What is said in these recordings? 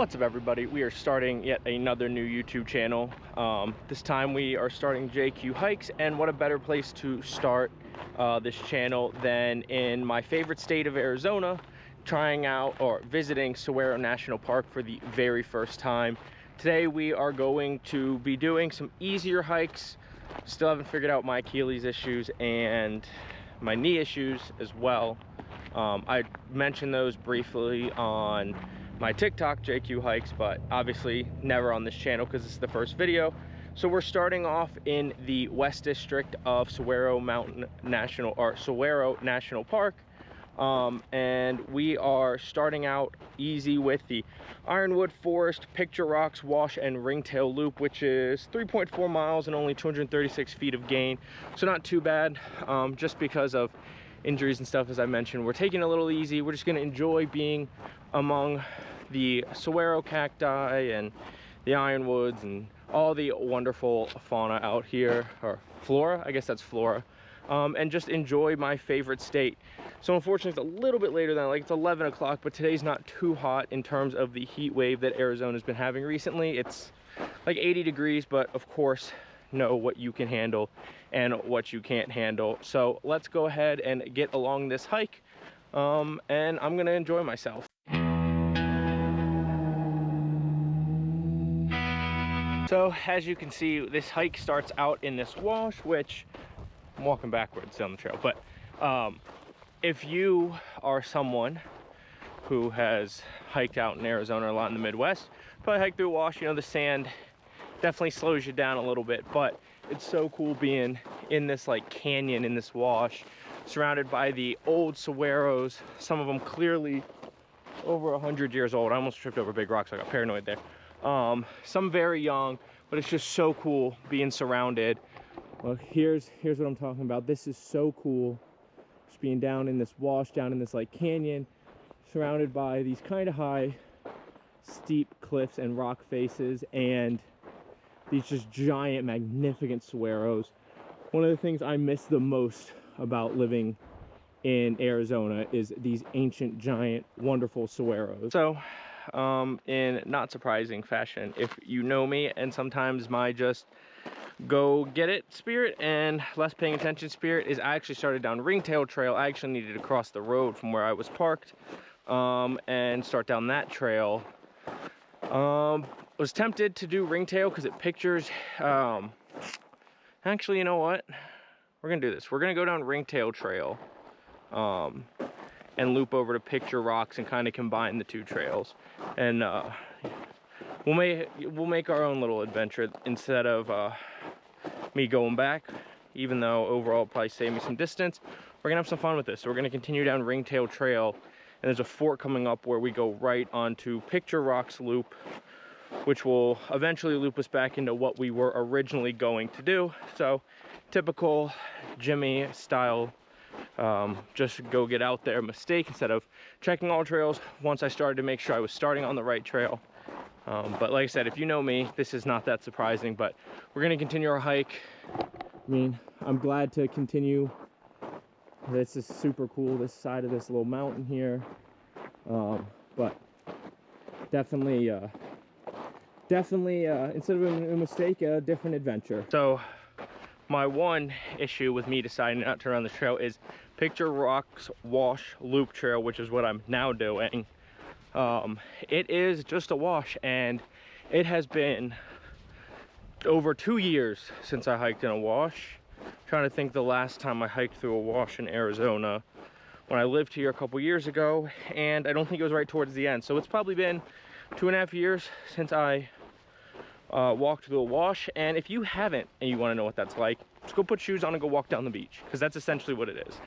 What's up, everybody? We are starting yet another new YouTube channel. This time we are starting JQ Hikes, and what a better place to start this channel than in my favorite state of Arizona, trying out or visiting Saguaro National Park for the very first time. Today we are going to be doing some easier hikes. Still haven't figured out my Achilles issues and my knee issues as well. I mentioned those briefly on my TikTok, JQ Hikes, but obviously never on this channel because it's the first video. So we're starting off in the West District of Saguaro National Park. And we are starting out easy with the Ironwood Forest Picture Rocks Wash and Ringtail Loop, which is 3.4 miles and only 236 feet of gain. So not too bad, just because of injuries and stuff. As I mentioned, we're taking it a little easy. We're just going to enjoy being among the saguaro cacti and the ironwoods and all the wonderful fauna out here, or flora, I guess that's flora, and just enjoy my favorite state. So unfortunately it's a little bit later than, like, it's 11 o'clock, but today's not too hot in terms of the heat wave that Arizona's been having recently. It's like 80 degrees, but of course know what you can handle and what you can't handle. So let's go ahead and get along this hike, and I'm gonna enjoy myself. So as you can see, this hike starts out in this wash, which I'm walking backwards down the trail, but if you are someone who has hiked out in Arizona a lot in the Midwest, probably hike through a wash, you know, the sand definitely slows you down a little bit, but it's so cool being in this like canyon, in this wash, surrounded by the old saguaros, some of them clearly over 100 years old. I almost tripped over big rocks, I got paranoid there. Some very young, but it's just so cool being surrounded. Well, here's what I'm talking about. This is so cool, just being down in this wash, down in this like canyon, surrounded by these kind of high, steep cliffs and rock faces, and these just giant, magnificent saguaros. One of the things I miss the most about living in Arizona is these ancient, giant, wonderful saguaros. So, in not surprising fashion, if you know me, and sometimes my just go get it spirit and less paying attention spirit, is I actually started down Ringtail Trail. I actually needed to cross the road from where I was parked, and start down that trail. Was tempted to do Ringtail because it pictures, actually, you know what, we're gonna do this. We're gonna go down Ringtail Trail, and loop over to Picture Rocks and kind of combine the two trails, and we'll make our own little adventure instead of me going back, even though overall it'll probably save me some distance. We're gonna have some fun with this. So we're gonna continue down Ringtail Trail, and there's a fork coming up where we go right onto Picture Rocks Loop, which will eventually loop us back into what we were originally going to do. So typical Jimmy style, just go get out there mistake, instead of checking all trails. Once I started to make sure I was starting on the right trail. But like I said, if you know me, this is not that surprising, but we're gonna continue our hike. I mean, I'm glad to continue. This is super cool, this side of this little mountain here. But definitely, instead of a mistake, a different adventure. So my one issue with me deciding not to run the trail is Picture Rocks Wash Loop Trail, which is what I'm now doing. It is just a wash, and it has been over 2 years since I hiked in a wash. I'm trying to think the last time I hiked through a wash in Arizona, when I lived here a couple years ago, and I don't think it was right towards the end. So it's probably been 2.5 years since I walked through a wash. And if you haven't and you want to know what that's like, just go put shoes on and go walk down the beach, because that's essentially what it is.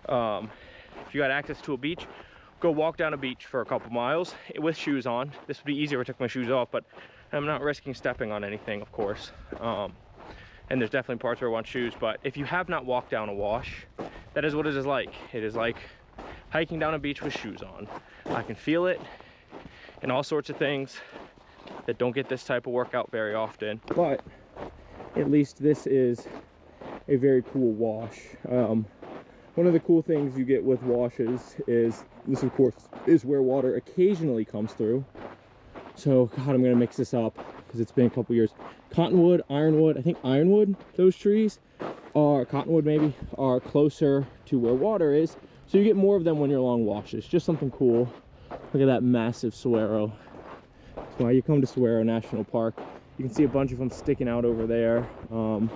If you got access to a beach, go walk down a beach for a couple miles with shoes on. This would be easier if I took my shoes off, but I'm not risking stepping on anything, of course. And there's definitely parts where I want shoes, but if you have not walked down a wash, that is what it is like. It is like hiking down a beach with shoes on. I can feel it and all sorts of things that don't get this type of workout very often, but at least this is a very cool wash. One of the cool things you get with washes is this, of course, is where water occasionally comes through. So, God, I'm gonna mix this up because it's been a couple years. Cottonwood, ironwood, I think ironwood, those trees are, cottonwood maybe, are closer to where water is. So you get more of them when you're along washes. Just something cool. Look at that massive saguaro. That's why you come to Saguaro National Park. You can see a bunch of them sticking out over there. Through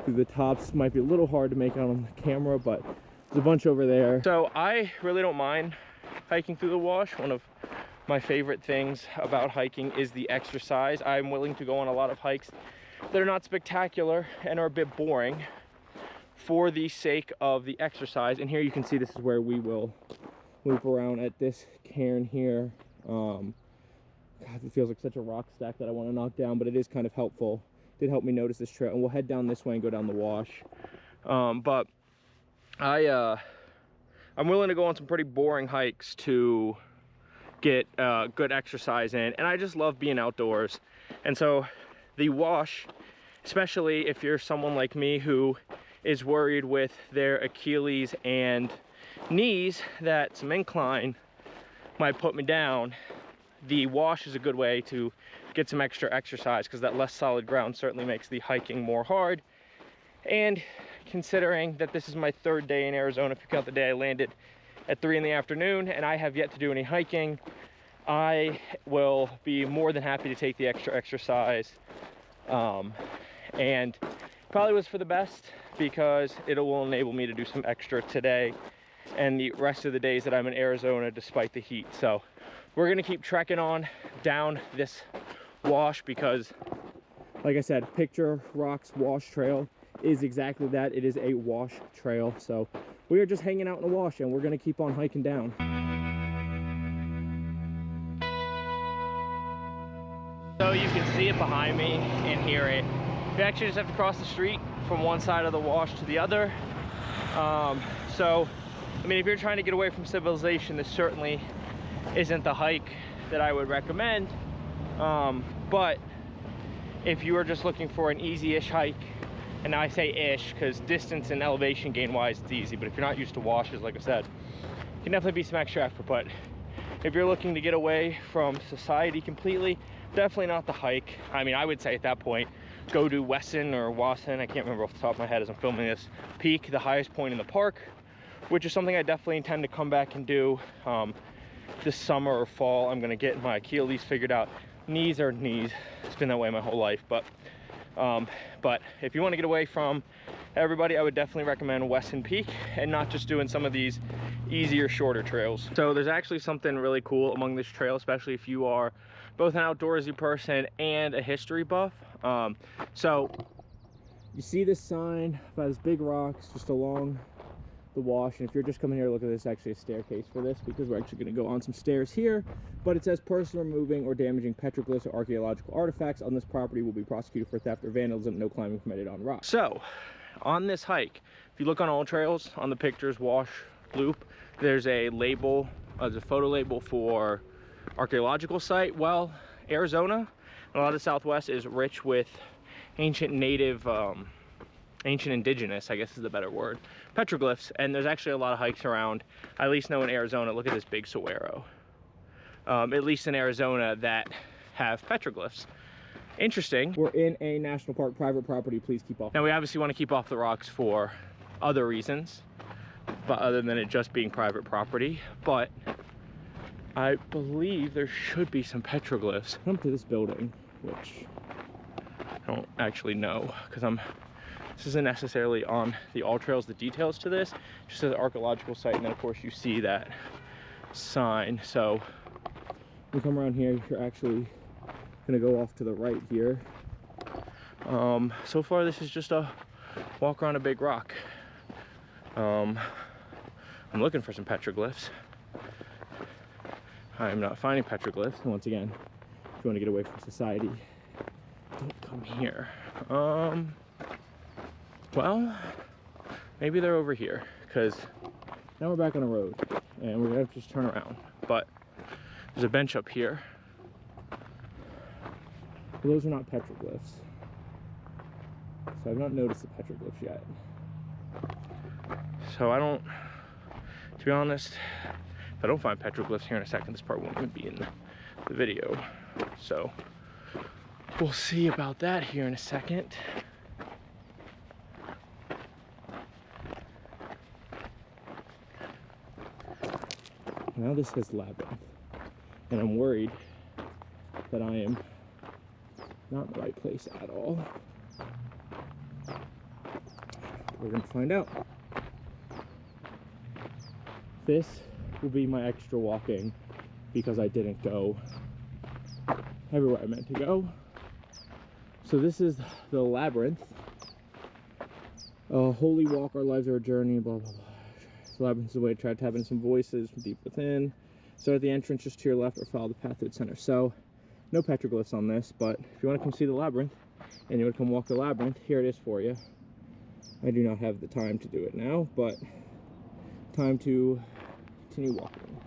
the tops might be a little hard to make out on the camera, but there's a bunch over there. So I really don't mind hiking through the wash. One of my favorite things about hiking is the exercise. I'm willing to go on a lot of hikes that are not spectacular and are a bit boring for the sake of the exercise. And here you can see this is where we will loop around at this cairn here. God, it feels like such a rock stack that I want to knock down, but it is kind of helpful. It did help me notice this trail, and we'll head down this way and go down the wash. But I'm willing to go on some pretty boring hikes to get good exercise in, and I just love being outdoors. And so the wash, especially if you're someone like me who is worried with their Achilles and knees that some incline might put me down, the wash is a good way to get some extra exercise, because that less solid ground certainly makes the hiking more hard. And considering that this is my third day in Arizona, if you count the day I landed at 3 in the afternoon and I have yet to do any hiking, I will be more than happy to take the extra exercise. And probably was for the best, because it will enable me to do some extra today and the rest of the days that I'm in Arizona despite the heat. So we're gonna keep trekking on down this wash because, like I said, Picture Rocks Wash Trail is exactly that. It is a wash trail. So we are just hanging out in the wash, and we're gonna keep on hiking down. So you can see it behind me and hear it. You actually just have to cross the street from one side of the wash to the other. So, I mean, if you're trying to get away from civilization, this certainly isn't the hike that I would recommend. But if you are just looking for an easy-ish hike, and now I say ish because distance and elevation gain wise it's easy, but if you're not used to washes, like I said, it can definitely be some extra effort. But if you're looking to get away from society completely, definitely not the hike. I mean, I would say at that point, go to Wesson or Wasson, I can't remember off the top of my head as I'm filming this, peak, the highest point in the park, which is something I definitely intend to come back and do this summer or fall. I'm gonna get my Achilles figured out. Knees are knees. It's been that way my whole life. But if you want to get away from everybody, I would definitely recommend Wesson Peak and not just doing some of these easier, shorter trails. So there's actually something really cool among this trail, especially if you are both an outdoorsy person and a history buff. So you see this sign by this big rocks just along the wash, and if you're just coming here, look at this, actually a staircase for this, because we're actually going to go on some stairs here. But it says person removing or damaging petroglyphs or archaeological artifacts on this property will be prosecuted for theft or vandalism. No climbing permitted on rock. So on this hike, if you look on all trails, on the Pictures Wash Loop, there's a label, there's a photo label for archaeological site. Well, Arizona and a lot of the Southwest is rich with ancient native, ancient indigenous, I guess is the better word, petroglyphs. And there's actually a lot of hikes around, I at least know in Arizona. Look at this big saguaro. At least in Arizona, that have petroglyphs. Interesting. We're in a national park, private property. Please keep off. Now we obviously want to keep off the rocks for other reasons, but other than it just being private property. But I believe there should be some petroglyphs. Come to this building, which I don't actually know, because this isn't necessarily on the all trails, the details to this, just as an archaeological site. And then of course you see that sign. So when you come around here, you're actually gonna go off to the right here. So far this is just a walk around a big rock. I'm looking for some petroglyphs. I'm not finding petroglyphs. Once again, if you want to get away from society, don't come here. Well, maybe they're over here, because now we're back on the road and we're gonna have to just turn around. But there's a bench up here. Well, those are not petroglyphs, so I've not noticed the petroglyphs yet. So to be honest, if I don't find petroglyphs here in a second, this part won't even be in the video. So we'll see about that here in a second. Now this says labyrinth, and I'm worried that I am not in the right place at all. We're gonna find out. This will be my extra walking because I didn't go everywhere I meant to go. So this is the labyrinth. Holy walk, our lives are a journey, blah, blah, blah. The labyrinth is a way to try to tap in some voices from deep within. Start at the entrance just to your left or follow the path to its center. So, no petroglyphs on this, but if you want to come see the labyrinth and you want to come walk the labyrinth, here it is for you. I do not have the time to do it now, but time to continue walking.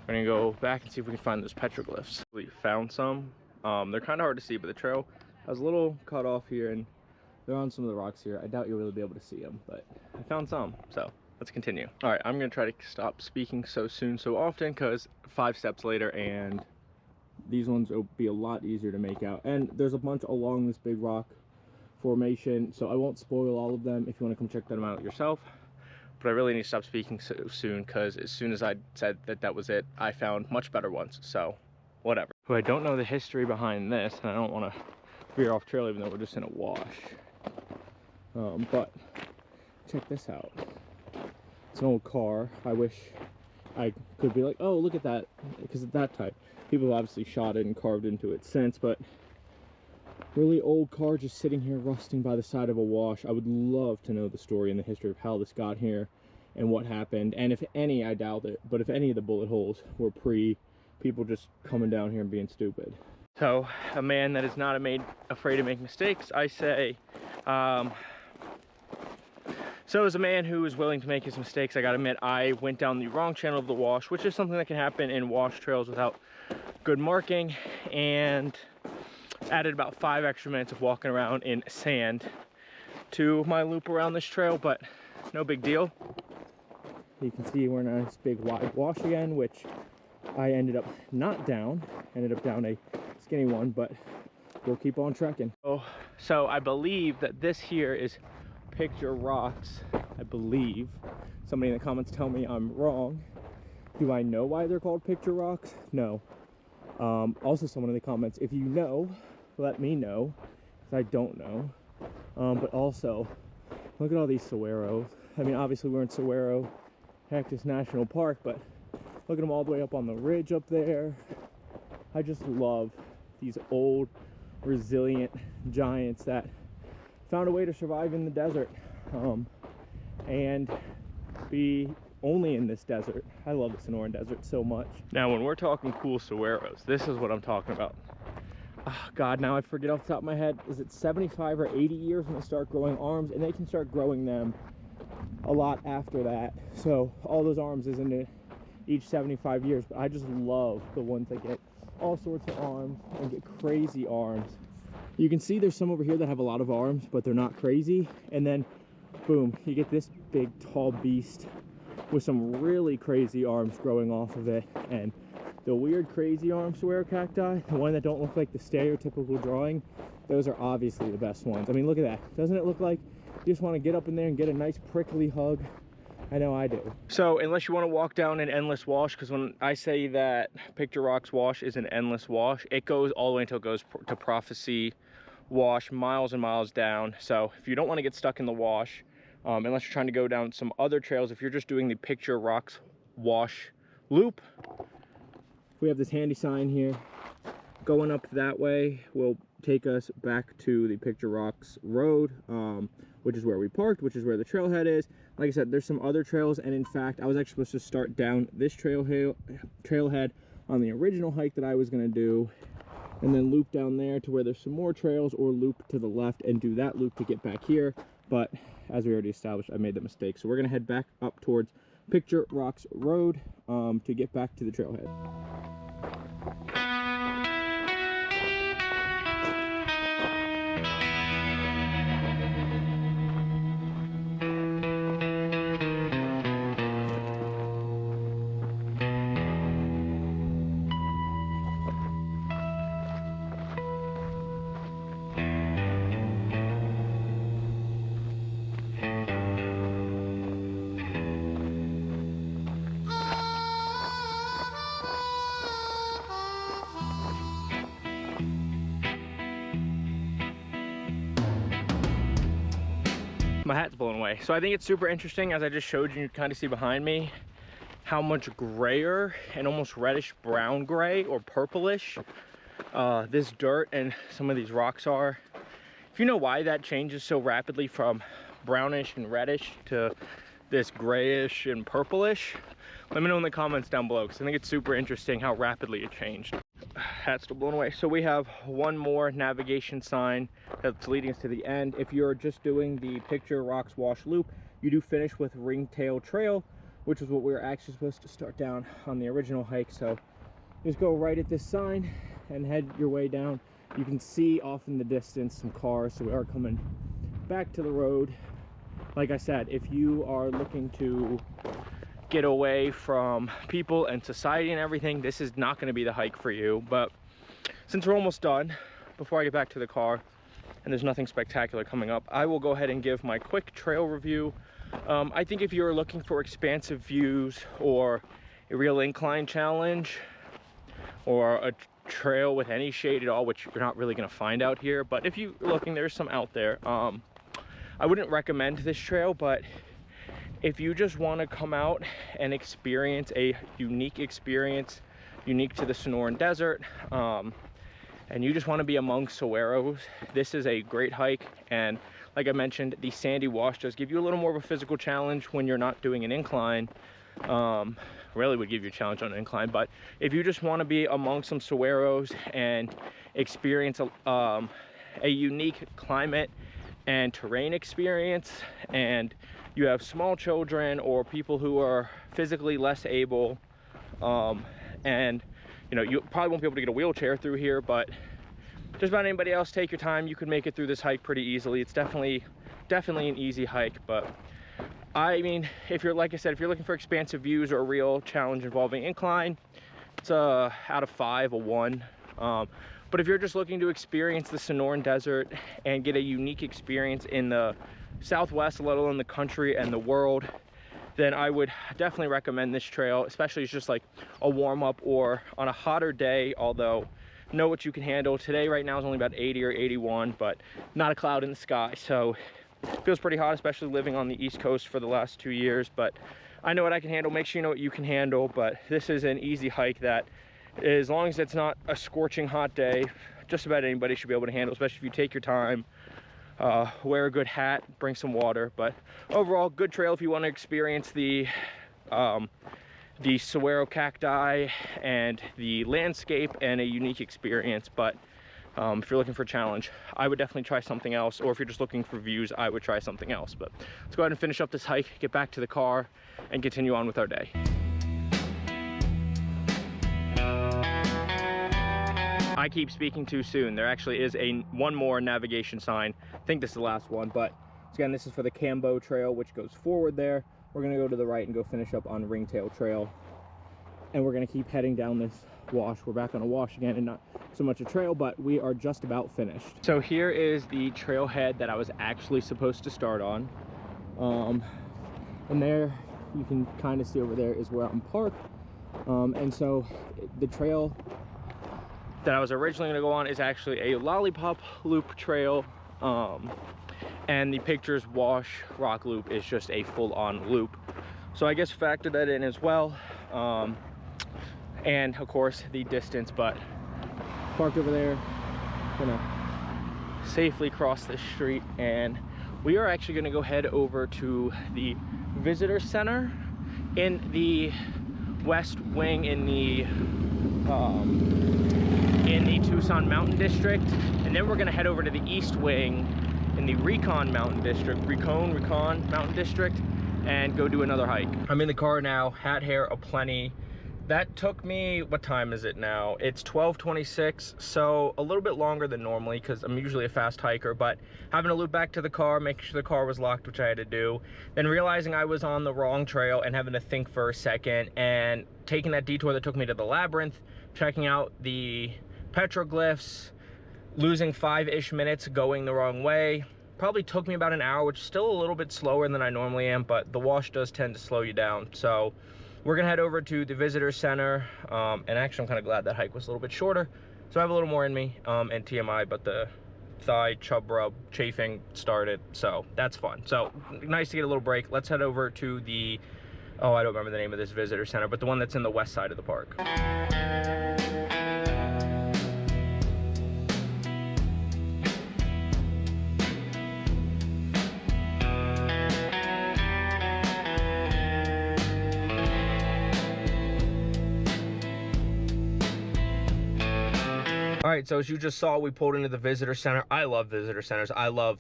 We're gonna go back and see if we can find those petroglyphs. We found some. They're kind of hard to see, but the trail has a little cut off here, and they're on some of the rocks here. I doubt you'll really be able to see them, but I found some, so let's continue. All right, I'm gonna try to stop speaking so soon, so often, because 5 steps later, and these ones will be a lot easier to make out. And there's a bunch along this big rock formation, so I won't spoil all of them if you want to come check them out yourself. But I really need to stop speaking so soon, because as soon as I said that that was it, I found much better ones, so whatever. So I don't know the history behind this, and I don't want to veer off trail even though we're just in a wash. But check this out. It's an old car. I wish I could be like, oh, look at that, because of that type. People have obviously shot it and carved into it since, but really old car just sitting here rusting by the side of a wash. I would love to know the story and the history of how this got here and what happened. And if any, I doubt it, but if any of the bullet holes were people just coming down here and being stupid. So, a man that is not afraid to make mistakes, I say. So as a man who is willing to make his mistakes, I gotta admit, I went down the wrong channel of the wash, which is something that can happen in wash trails without good marking, and added about 5 extra minutes of walking around in sand to my loop around this trail, but no big deal. You can see we're in a nice big wide wash again, which I ended up not down, ended up down a skinny one, but we'll keep on trekking. So I believe that this here is Picture Rocks. I believe. Somebody in the comments tell me I'm wrong. Do I know why they're called Picture Rocks? No. Also someone in the comments, if you know, let me know, because I don't know. But also, look at all these saguaros. I mean, obviously we're in Saguaro Cactus National Park, but look at them all the way up on the ridge up there. I just love these old, resilient giants that found a way to survive in the desert and be only in this desert. I love the Sonoran Desert so much. Now, when we're talking cool saguaros, this is what I'm talking about. Oh, God, now I forget off the top of my head. Is it 75 or 80 years when they start growing arms? And they can start growing them a lot after that. So all those arms isn't each 75 years, but I just love the ones that get all sorts of arms and get crazy arms. You can see there's some over here that have a lot of arms, but they're not crazy. And then, boom, you get this big, tall beast with some really crazy arms growing off of it. And the weird, crazy arm saguaro cacti, the one that don't look like the stereotypical drawing, those are obviously the best ones. I mean, look at that. Doesn't it look like you just want to get up in there and get a nice prickly hug? I know I do. So unless you want to walk down an endless wash, because when I say that Picture Rocks wash is an endless wash, it goes all the way until it goes to Prophecy Wash, miles and miles down. So if you don't want to get stuck in the wash, unless you're trying to go down some other trails, if you're just doing the Picture Rocks wash loop, we have this handy sign here. Going up that way will take us back to the Picture Rocks road, which is where we parked, which is where the trailhead is. Like I said, there's some other trails, and in fact, I was actually supposed to start down this trailhead on the original hike that I was going to do, and then loop down there to where there's some more trails, or loop to the left and do that loop to get back here. But as we already established, I made that mistake. So we're going to head back up towards Picture Rocks Road to get back to the trailhead. my hat's blown away. So I think it's super interesting, as I just showed you, you kind of see behind me how much grayer and almost reddish brown gray or purplish this dirt and some of these rocks are. If you know why that changes so rapidly from brownish and reddish to this grayish and purplish, let me know in the comments down below, because I think it's super interesting how rapidly it changed. Hat's still blown away. So we have one more navigation sign that's leading us to the end. If you're just doing the picture rocks wash loop, you do finish with Ringtail Trail, which is what we were actually supposed to start down on the original hike. So just go right at this sign and head your way down. You can see off in the distance some cars, so we are coming back to the road. Like I said, if you are looking to get away from people and society and everything, this is not going to be the hike for you. But since we're almost done, before I get back to the car and there's nothing spectacular coming up, I will go ahead and give my quick trail review. I think if you're looking for expansive views or a real incline challenge or a trail with any shade at all, which you're not really going to find out here, but if you're looking, there's some out there. I wouldn't recommend this trail, but if you just want to come out and experience a unique experience, unique to the Sonoran Desert, and you just want to be among saguaros, this is a great hike. And like I mentioned, the sandy wash does give you a little more of a physical challenge when you're not doing an incline. Really would give you a challenge on an incline, but if you just want to be among some saguaros and experience a unique climate and terrain experience, and you have small children or people who are physically less able, and you know, you probably won't be able to get a wheelchair through here, but just about anybody else, take your time. You can make it through this hike pretty easily. It's definitely an easy hike. But I mean, if you're, like I said, if you're looking for expansive views or a real challenge involving incline, it's a out of 5, a 1. But if you're just looking to experience the Sonoran Desert and get a unique experience in the Southwest, let alone the country and the world, then I would definitely recommend this trail, especially as just like a warm-up or on a hotter day. Although know what you can handle. Today right now is only about 80 or 81, but not a cloud in the sky, so it feels pretty hot, especially living on the East Coast for the last 2 years. But I know what I can handle. Make sure you know what you can handle. But this is an easy hike that, as long as it's not a scorching hot day, just about anybody should be able to handle, especially if you take your time. Wear a good hat, bring some water. But overall, good trail if you want to experience the saguaro cacti and the landscape and a unique experience. But if you're looking for a challenge, I would definitely try something else. Or if you're just looking for views, I would try something else. But let's go ahead and finish up this hike, get back to the car, and continue on with our day. I keep speaking too soon. There actually is one more navigation sign. I think this is the last one, but again, this is for the Cambo Trail, which goes forward there. We're gonna go to the right and go finish up on Ringtail Trail. And we're gonna keep heading down this wash. We're back on a wash again, and not so much a trail, but we are just about finished. So here is the trailhead that I was actually supposed to start on. And there, you can kind of see over there is where I'm parked. And so the trail that I was originally going to go on is actually a lollipop loop trail, and the Pictures Wash rock loop is just a full-on loop. So I guess factor that in as well, and of course the distance. But parked over there, gonna safely cross this street, and we are actually going to go head over to the visitor center in the west wing in the Tucson Mountain District, and then we're going to head over to the east wing in the Recon Mountain Mountain District, and go do another hike. I'm in the car now, hat, hair aplenty. That took me, what time is it now? It's 12:26, so a little bit longer than normally because I'm usually a fast hiker. But having to loop back to the car, making sure the car was locked, which I had to do, then realizing I was on the wrong trail and having to think for a second, and taking that detour that took me to the labyrinth, checking out the petroglyphs, losing 5-ish minutes going the wrong way. Probably took me about an hour, which is still a little bit slower than I normally am, but the wash does tend to slow you down. So we're gonna head over to the visitor center, and actually I'm kind of glad that hike was a little bit shorter, so I have a little more in me, and TMI, but the thigh chub rub chafing started, so that's fun. So nice to get a little break. Let's head over to the, oh, I don't remember the name of this visitor center, but the one that's in the west side of the park. All right, so as you just saw, we pulled into the visitor center. I love visitor centers. I'm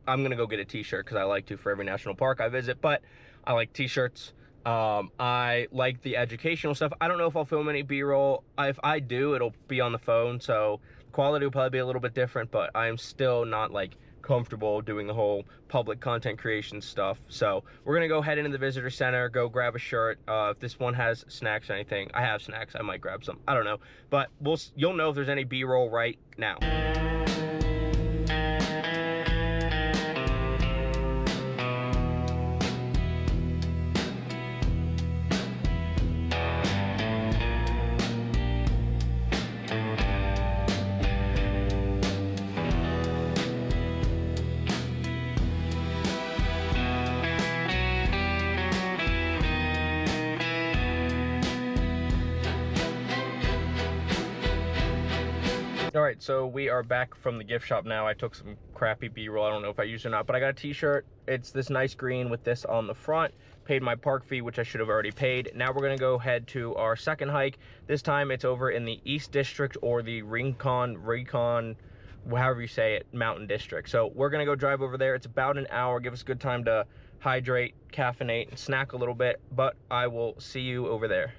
gonna go get a t-shirt because I like to for every national park I visit, but I like t-shirts. I like the educational stuff. I don't know if I'll film any B-roll. If I do, it'll be on the phone, so quality will probably be a little bit different, but I'm still not like comfortable doing the whole public content creation stuff. So we're gonna go head into the visitor center, go grab a shirt. If this one has snacks or anything, I have snacks, I might grab some, I don't know, but you'll know if there's any B-roll right now. All right, so we are back from the gift shop now. I took some crappy B-roll. I don't know if I used it or not, but I got a t-shirt. It's this nice green with this on the front. Paid my park fee, which I should have already paid. Now we're gonna go head to our second hike. This time it's over in the East District, or the Rincon, however you say it, Mountain District. So we're gonna go drive over there. It's about an hour. Give us a good time to hydrate, caffeinate, and snack a little bit, but I will see you over there.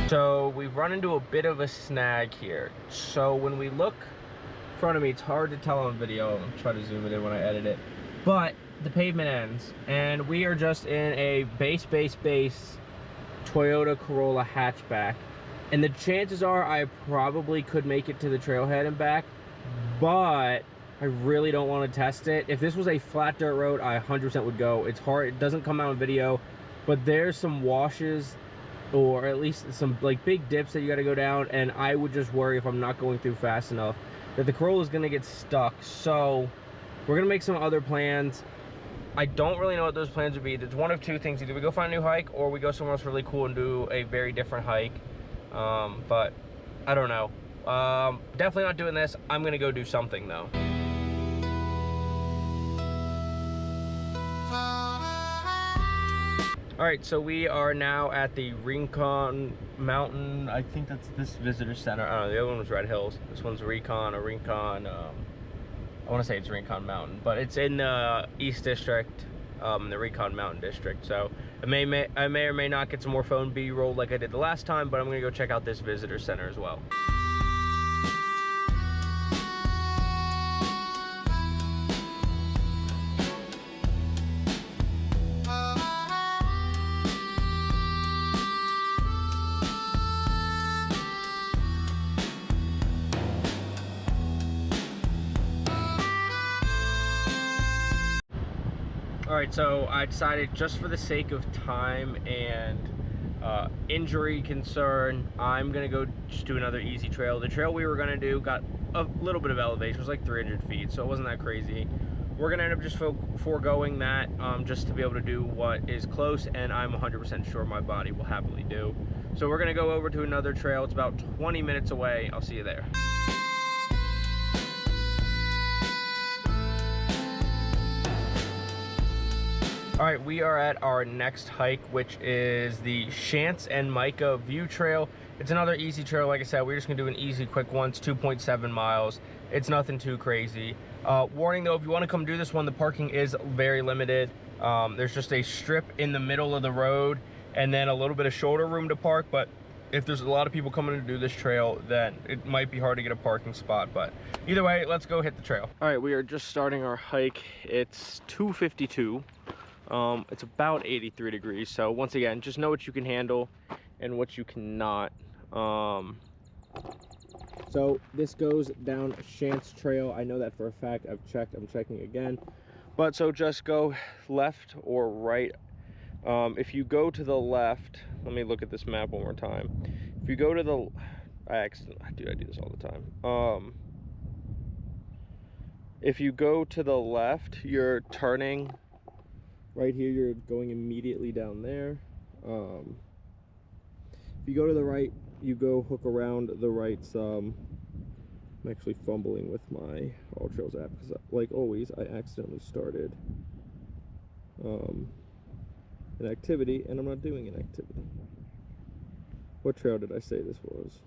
So we've run into a bit of a snag here. So when we look in front of me, it's hard to tell on video. I'll try to zoom it in when I edit it. But the pavement ends, and we are just in a base Toyota Corolla hatchback. And the chances are I probably could make it to the trailhead and back, but I really don't want to test it. If this was a flat dirt road, I 100% would go. It's hard, it doesn't come out in video, but there's some washes, or at least some like big dips that you got to go down, and I would just worry if I'm not going through fast enough that the Corolla is going to get stuck. So we're going to make some other plans. I don't really know what those plans would be. There's one of two things: either we go find a new hike, or we go somewhere else really cool and do a very different hike. But I don't know. Definitely not doing this. I'm going to go do something though. All right, so we are now at the Rincon Mountain. I think that's this visitor center. I don't know, the other one was Red Hills. This one's Rincon, or Rincon, I wanna say it's Rincon Mountain, but it's in the East District, the Rincon Mountain District. So I may or may not get some more phone B-roll like I did the last time, but I'm gonna go check out this visitor center as well. All right, so I decided, just for the sake of time and injury concern, I'm gonna go just do another easy trail. The trail we were gonna do got a little bit of elevation. It was like 300 feet, so it wasn't that crazy. We're gonna end up just foregoing that just to be able to do what is close, and I'm 100% sure my body will happily do. So we're gonna go over to another trail. It's about 20 minutes away. I'll see you there. All right, we are at our next hike, which is the Chance and Micah View Trail. It's another easy trail. Like I said, we're just gonna do an easy, quick one. It's 2.7 miles. It's nothing too crazy. Warning though, if you wanna come do this one, the parking is very limited. There's just a strip in the middle of the road and then a little bit of shoulder room to park, but if there's a lot of people coming to do this trail, then it might be hard to get a parking spot. But either way, let's go hit the trail. All right, we are just starting our hike. It's 2:52. It's about 83 degrees. So once again, just know what you can handle and what you cannot. So this goes down Shantz Trail. I know that for a fact. I've checked. I'm checking again. But so just go left or right. If you go to the left, let me look at this map one more time. If you go to the, I do this all the time. If you go to the left, you're turning right here. You're going immediately down there. If you go to the right, you go hook around the right. I'm actually fumbling with my All Trails app because, like always, I accidentally started an activity and I'm not doing an activity. What trail did I say this was?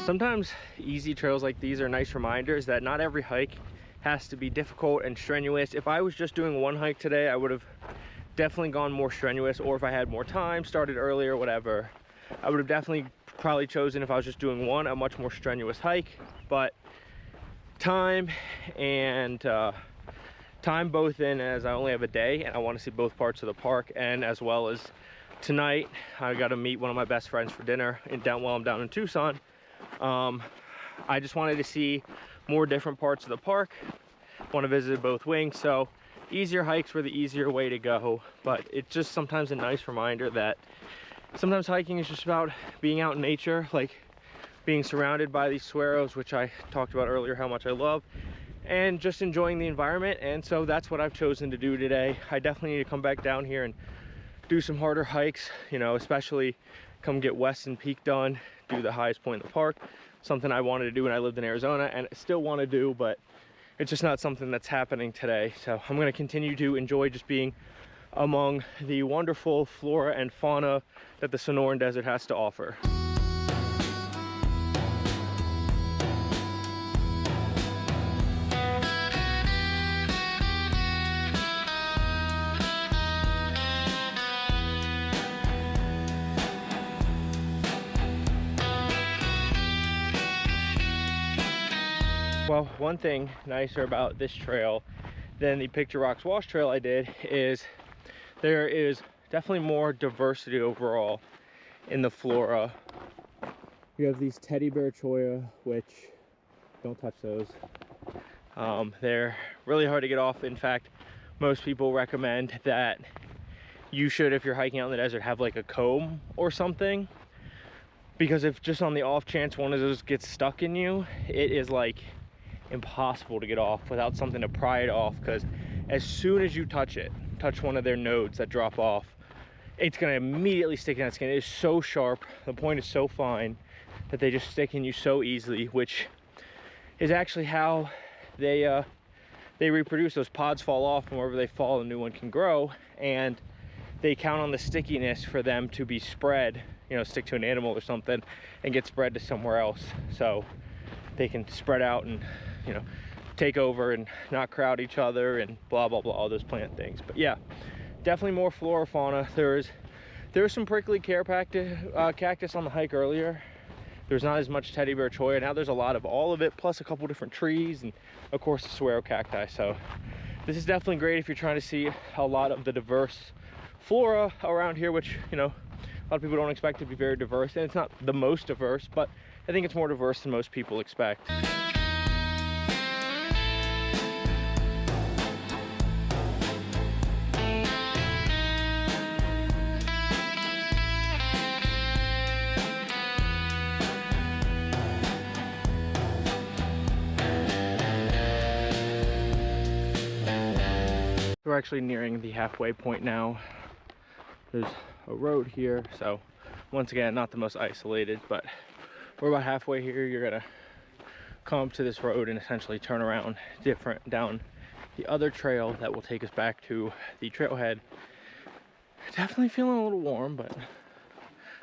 Sometimes easy trails like these are nice reminders that not every hike has to be difficult and strenuous. If I was just doing one hike today, I would have definitely gone more strenuous, or if I had more time, started earlier, whatever, I would have definitely probably chosen, if I was just doing one, a much more strenuous hike. But time and time both in, as I only have a day and I want to see both parts of the park, and as well as tonight I got to meet one of my best friends for dinner while I'm down in Tucson. I just wanted to see more different parts of the park, want to visit both wings. So easier hikes were the easier way to go, but it's just sometimes a nice reminder that sometimes hiking is just about being out in nature, like being surrounded by these saguaros, which I talked about earlier how much I love, and just enjoying the environment. And so that's what I've chosen to do today. I definitely need to come back down here and do some harder hikes, you know, especially come get Weston Peak done, do the highest point in the park, something I wanted to do when I lived in Arizona and still want to do, but it's just not something that's happening today. So I'm going to continue to enjoy just being among the wonderful flora and fauna that the Sonoran Desert has to offer. Well, one thing nicer about this trail than the Picture Rocks Wash Trail I did is there is definitely more diversity overall in the flora. You have these teddy bear cholla, which, don't touch those. They're really hard to get off. In fact, most people recommend that you should, if you're hiking out in the desert, have like a comb or something, because if just on the off chance one of those gets stuck in you, it is like impossible to get off without something to pry it off, because as soon as you touch one of their nodes that drop off, it's going to immediately stick in that skin. It is so sharp, the point is so fine that they just stick in you so easily, which is actually how they reproduce. Those pods fall off, and wherever they fall a new one can grow, and they count on the stickiness for them to be spread, you know, stick to an animal or something and get spread to somewhere else, so they can spread out and, you know, take over and not crowd each other and blah blah blah, all those plant things. But yeah, definitely more flora fauna. There's some prickly cactus on the hike earlier. There's not as much teddy bear cholla. Now there's a lot of all of it, plus a couple different trees, and of course the saguaro cacti. So this is definitely great if you're trying to see a lot of the diverse flora around here, which, you know, a lot of people don't expect to be very diverse, and it's not the most diverse, but I think it's more diverse than most people expect. We're actually nearing the halfway point now. There's a road here, so once again, not the most isolated, but we're about halfway here. You're gonna come up to this road and essentially turn around down the other trail that will take us back to the trailhead. Definitely feeling a little warm, but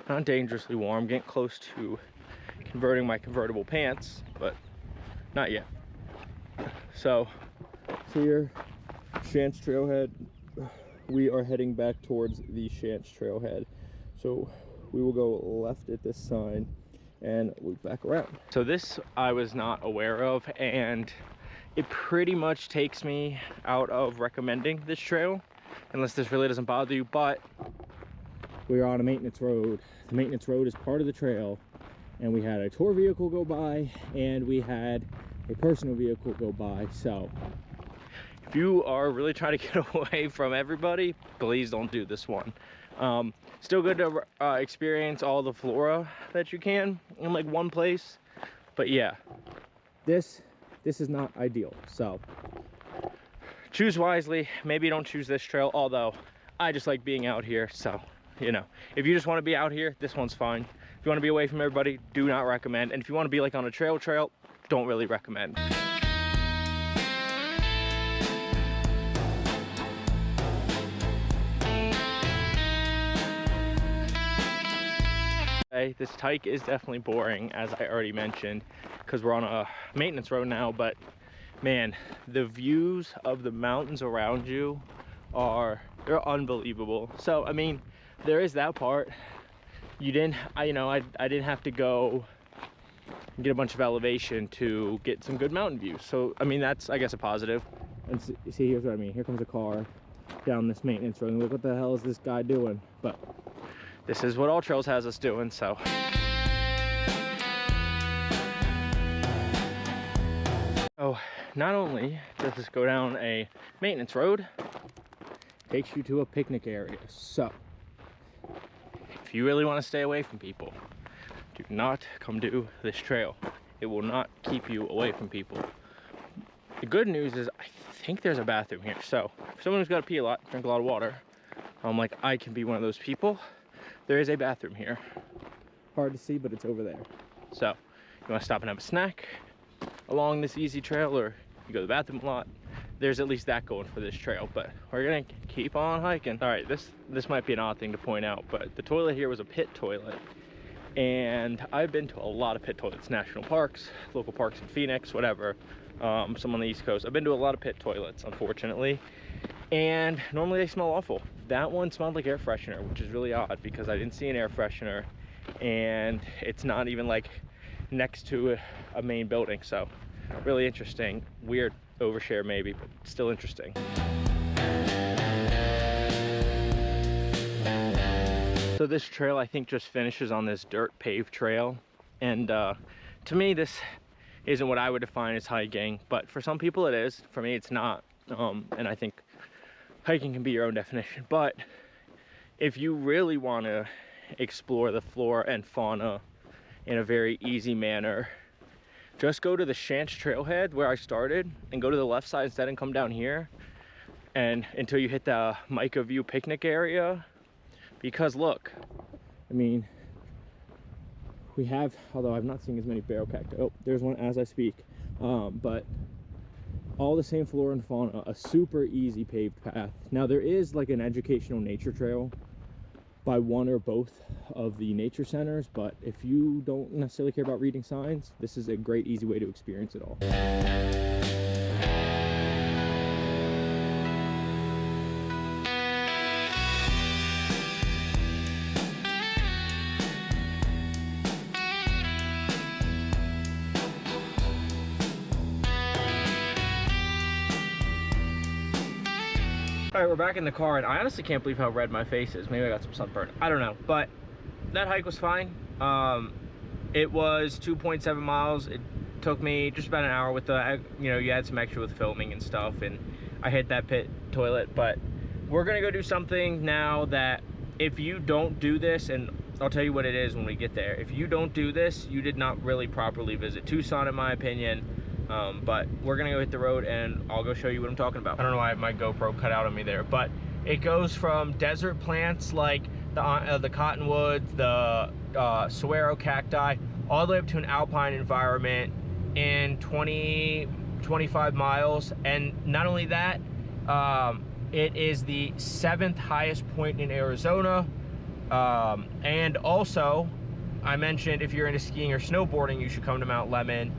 not dangerously warm. Getting close to converting my convertible pants, but not yet. So here, Shantz Trailhead. We are heading back towards the Shantz Trailhead. So we will go left at this sign and loop back around. So this I was not aware of, and it pretty much takes me out of recommending this trail, unless this really doesn't bother you. But we are on a maintenance road. The maintenance road is part of the trail, and we had a tour vehicle go by and we had a personal vehicle go by. So if you are really trying to get away from everybody, please don't do this one. Still good to experience all the flora that you can in like one place, but yeah, this is not ideal. So choose wisely. Maybe don't choose this trail, although I just like being out here. So, you know, if you just want to be out here, this one's fine. If you want to be away from everybody, do not recommend. And if you want to be like on a trail, don't really recommend. This hike is definitely boring, as I already mentioned, because we're on a maintenance road now, but man, the views of the mountains around you they're unbelievable. So I mean, there is that part. I didn't have to go get a bunch of elevation to get some good mountain views. So I mean, that's, I guess, a positive. And see, here's what I mean. Here comes a car down this maintenance road, and look, what the hell is this guy doing? But this is what All Trails has us doing. So not only does this go down a maintenance road, it takes you to a picnic area. So if you really want to stay away from people, do not come do this trail. It will not keep you away from people. The good news is I think there's a bathroom here. So for someone who's got to pee a lot, drink a lot of water, I can be one of those people. There is a bathroom here. Hard to see, but it's over there. So you want to stop and have a snack along this easy trail, or you go to the bathroom a lot, there's at least that going for this trail. But we're gonna keep on hiking. All right, this might be an odd thing to point out, but the toilet here was a pit toilet, and I've been to a lot of pit toilets, national parks, local parks in Phoenix, whatever, some on the East Coast. I've been to a lot of pit toilets, unfortunately, and normally they smell awful. That one smelled like air freshener, which is really odd because I didn't see an air freshener, and it's not even like next to a main building. So really interesting. Weird overshare maybe, but still interesting. So this trail, I think, just finishes on this dirt paved trail, and to me this isn't what I would define as hiking, but for some people it is. For me it's not, and I think hiking can be your own definition. But if you really want to explore the flora and fauna in a very easy manner, just go to the Shanch trailhead where I started and go to the left side instead and come down here and until you hit the Mica View picnic area. Because look, I mean, we have, although I'm not seeing as many barrel cacti. Oh, there's one as I speak. But all the same flora and fauna, a super easy paved path. Now there is like an educational nature trail by one or both of the nature centers, but if you don't necessarily care about reading signs, this is a great easy way to experience it all. All right, we're back in the car, and I honestly can't believe how red my face is. Maybe I got some sunburn, I don't know. But that hike was fine. It was 2.7 miles. It took me just about an hour with the, you had some extra with filming and stuff, and I hit that pit toilet. But we're gonna go do something now that if you don't do this, and I'll tell you what it is when we get there. If you don't do this, you did not really properly visit Tucson, in my opinion. But we're gonna go hit the road and I'll go show you what I'm talking about. I don't know why I have my GoPro cut out on me there, but it goes from desert plants like the cottonwoods, the saguaro cacti, all the way up to an alpine environment in 20-25 miles. And not only that, it is the 7th highest point in Arizona. And also, I mentioned if you're into skiing or snowboarding, you should come to Mount Lemmon.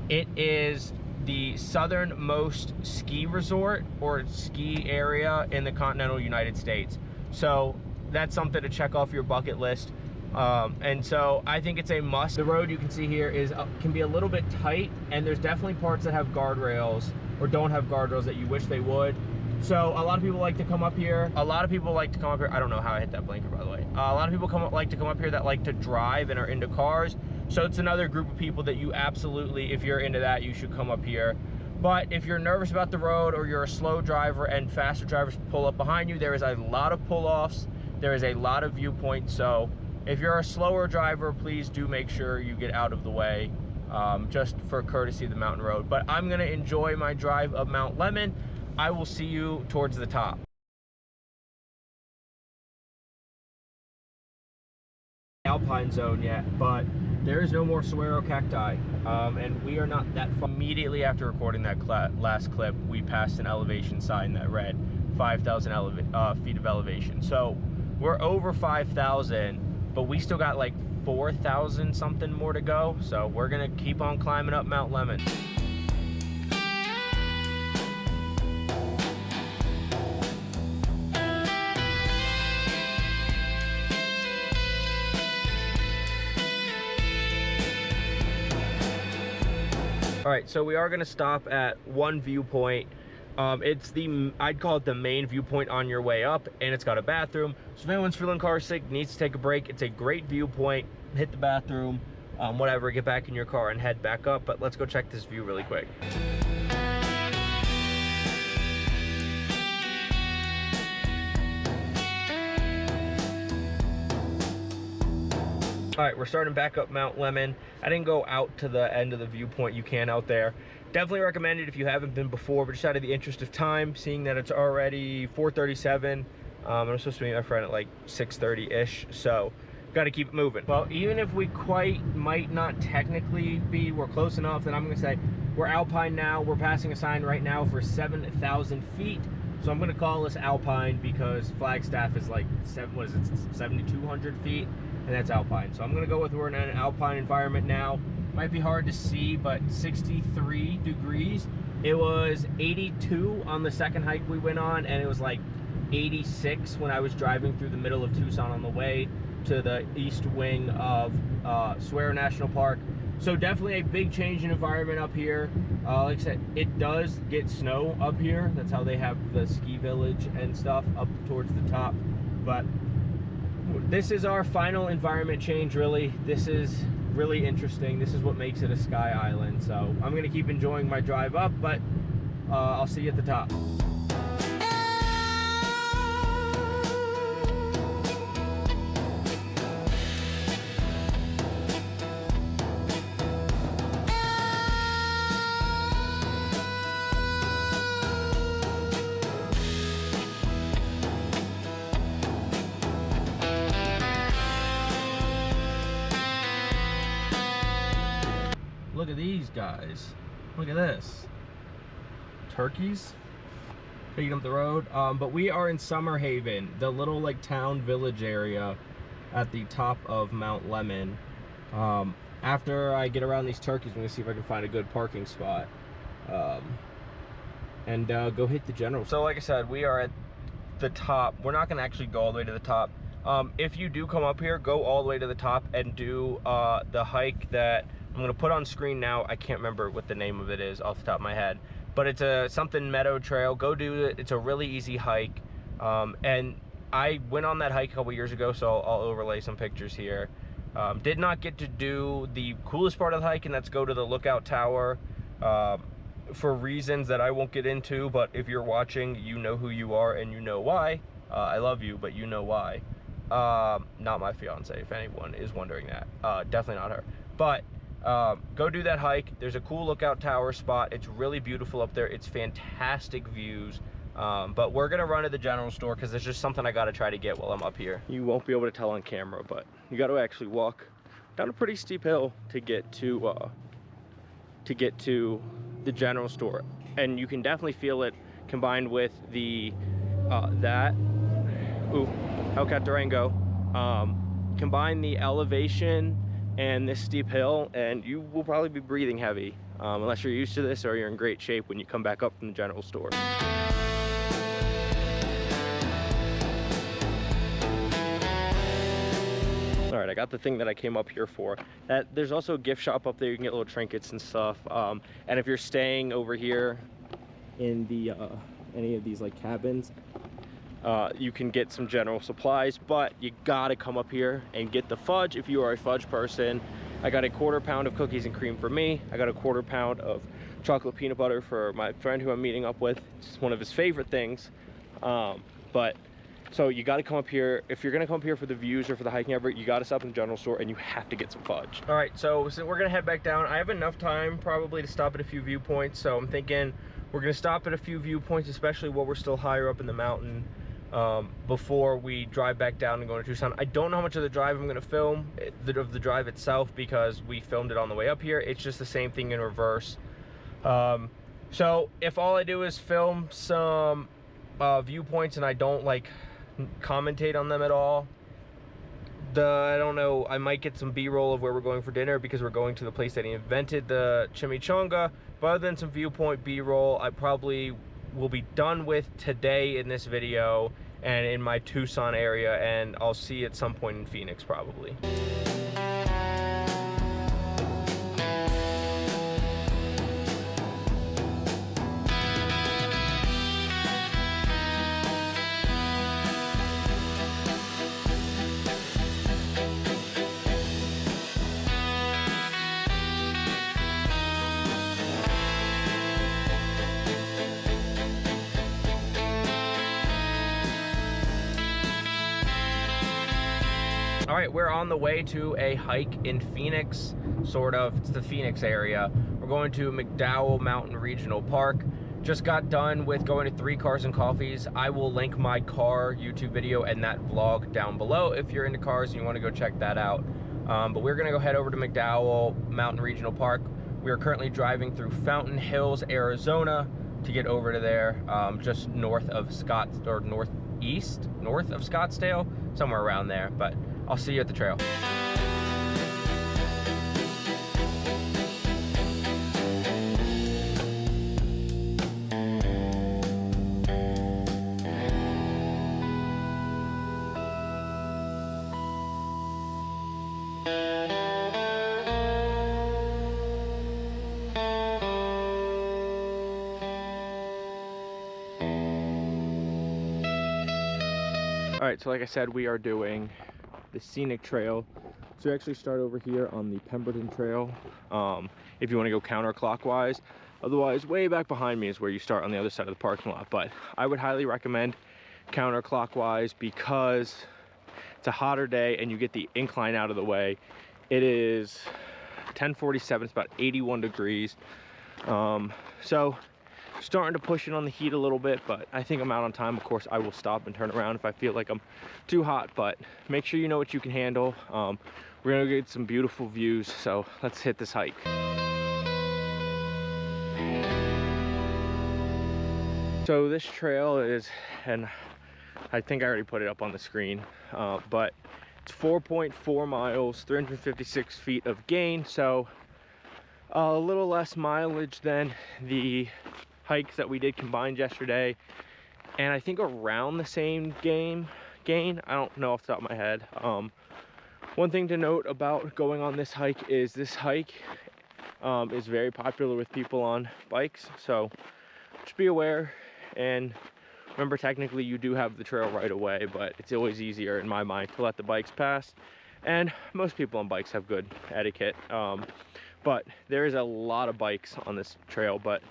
It is the southernmost ski resort or ski area in the continental United States. So that's something to check off your bucket list. And so I think it's a must. The road you can see here can be a little bit tight, and there's definitely parts that have guardrails or don't have guardrails that you wish they would. So a lot of people like to come up here. I don't know how I hit that blinker, by the way. A lot of people like to come up here that like to drive and are into cars. So it's another group of people that you absolutely, if you're into that, you should come up here. But if you're nervous about the road, or you're a slow driver and faster drivers pull up behind you, there is a lot of pull-offs. There is a lot of viewpoints. So if you're a slower driver, please do make sure you get out of the way, just for courtesy of the mountain road. But I'm gonna enjoy my drive of Mount Lemmon. I will see you towards the top. Alpine zone yet, but there is no more saguaro cacti, and we are not that far. Immediately after recording that last clip, we passed an elevation sign that read 5,000 feet of elevation. So we're over 5,000, but we still got like 4,000 something more to go. So we're gonna keep on climbing up Mount Lemmon. All right, so we are gonna stop at one viewpoint. I'd call it the main viewpoint on your way up, and it's got a bathroom. So if anyone's feeling car sick, needs to take a break, it's a great viewpoint. Hit the bathroom, whatever, get back in your car and head back up. But let's go check this view really quick. All right, we're starting back up Mount Lemmon. I didn't go out to the end of the viewpoint. You can out there. Definitely recommend it if you haven't been before, but just out of the interest of time, seeing that it's already 4:37. I'm supposed to meet my friend at like 6:30-ish, so got to keep it moving. Well, even if we might not technically be, we're close enough, then I'm gonna say we're Alpine now. We're passing a sign right now for 7,000 feet. So I'm gonna call this Alpine because Flagstaff is like 7,200 feet. And that's Alpine. So I'm gonna go with, we're in an Alpine environment now. Might be hard to see, but 63 degrees. It was 82 on the second hike we went on, and it was like 86 when I was driving through the middle of Tucson on the way to the east wing of Saguaro National Park. So definitely a big change in environment up here. Like I said, it does get snow up here. That's how they have the ski village and stuff up towards the top. But this is our final environment change, really. This is really interesting. This is what makes it a sky island. So I'm gonna keep enjoying my drive up, but I'll see you at the top. Look at these guys. Look at this. Turkeys picking up the road. But we are in Summer Haven, the little like town village area at the top of Mount Lemmon. After I get around these turkeys, I'm gonna see if I can find a good parking spot and go hit the general. So like I said, we are at the top. We're not gonna actually go all the way to the top. If you do come up here, go all the way to the top and do the hike that I'm gonna put on screen now. I can't remember what the name of it is off the top of my head, but it's a something meadow trail. Go do it. It's a really easy hike. And I went on that hike a couple years ago, so I'll overlay some pictures here. Did not get to do the coolest part of the hike, and that's go to the lookout tower for reasons that I won't get into, but if you're watching, you know who you are and you know why. I love you, but you know why. Not my fiance, if anyone is wondering that. Definitely not her. But go do that hike. There's a cool lookout tower spot. It's really beautiful up there. It's fantastic views. But we're gonna run to the general store because it's just something I gotta try to get while I'm up here. You won't be able to tell on camera, but you got to actually walk down a pretty steep hill to get to the general store, and you can definitely feel it combined with the Hellcat Durango. Combine the elevation and this steep hill, and you will probably be breathing heavy unless you're used to this or you're in great shape when you come back up from the general store. All right, right, I got the thing that I came up here for. There's also a gift shop up there. You can get little trinkets and stuff. And if you're staying over here in the any of these like cabins, you can get some general supplies, but you gotta come up here and get the fudge if you are a fudge person. I got a 1/4 pound of cookies and cream for me. I got a 1/4 pound of chocolate peanut butter for my friend who I'm meeting up with. It's one of his favorite things. So you got to come up here. If you're gonna come up here for the views or for the hiking ever, you got to stop in the general store and you have to get some fudge. All right, so we're gonna head back down. I have enough time probably to stop at a few viewpoints, so I'm thinking we're gonna stop at a few viewpoints, especially while we're still higher up in the mountain, before we drive back down and go to Tucson. I don't know how much of the drive I'm gonna film, of the drive itself, because we filmed it on the way up here. It's just the same thing in reverse. So if all I do is film some viewpoints and I don't like commentate on them at all, I don't know, I might get some b-roll of where we're going for dinner, because we're going to the place that invented the chimichanga. But other than some viewpoint b-roll, I probably will be done with today in this video and in my Tucson area, and I'll see you at some point in Phoenix probably. All right, we're on the way to a hike in Phoenix, sort of. It's the Phoenix area. We're going to McDowell Mountain Regional Park. Just got done with going to 3 Cars and Coffees. I will link my car YouTube video and that vlog down below if you're into cars and you want to go check that out. But we're gonna go head over to McDowell Mountain Regional Park. We are currently driving through Fountain Hills, Arizona to get over to there, just north of north of Scottsdale, somewhere around there. But I'll see you at the trail. All right, so like I said, we are doing the scenic trail. So we actually start over here on the Pemberton Trail, if you want to go counterclockwise. Otherwise, way back behind me is where you start on the other side of the parking lot. But I would highly recommend counterclockwise because it's a hotter day and you get the incline out of the way. It is 10:47, it's about 81 degrees. So starting to push it on the heat a little bit, but I think I'm out on time. Of course, I will stop and turn around if I feel like I'm too hot, but make sure you know what you can handle. We're gonna get some beautiful views, so let's hit this hike. So this trail is, and I think I already put it up on the screen, but it's 4.4 miles, 356 feet of gain, so a little less mileage than the hikes that we did combined yesterday, and I think around the same gain. I don't know off the top of my head. One thing to note about going on this hike is this hike is very popular with people on bikes, so just be aware. And remember, technically you do have the trail right away, but it's always easier in my mind to let the bikes pass, and most people on bikes have good etiquette. But there is a lot of bikes on this trail, but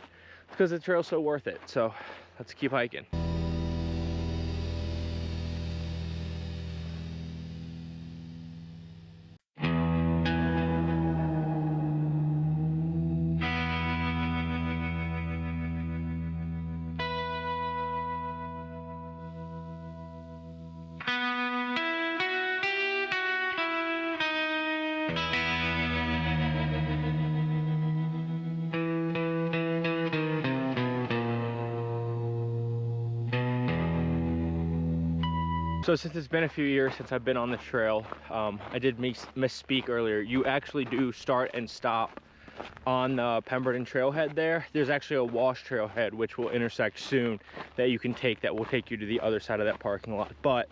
because the trail's so worth it. So let's keep hiking. So since it's been a few years since I've been on the trail, I did misspeak earlier. You actually do start and stop on the Pemberton trailhead there. There's actually a wash trailhead which will intersect soon that you can take, that will take you to the other side of that parking lot. But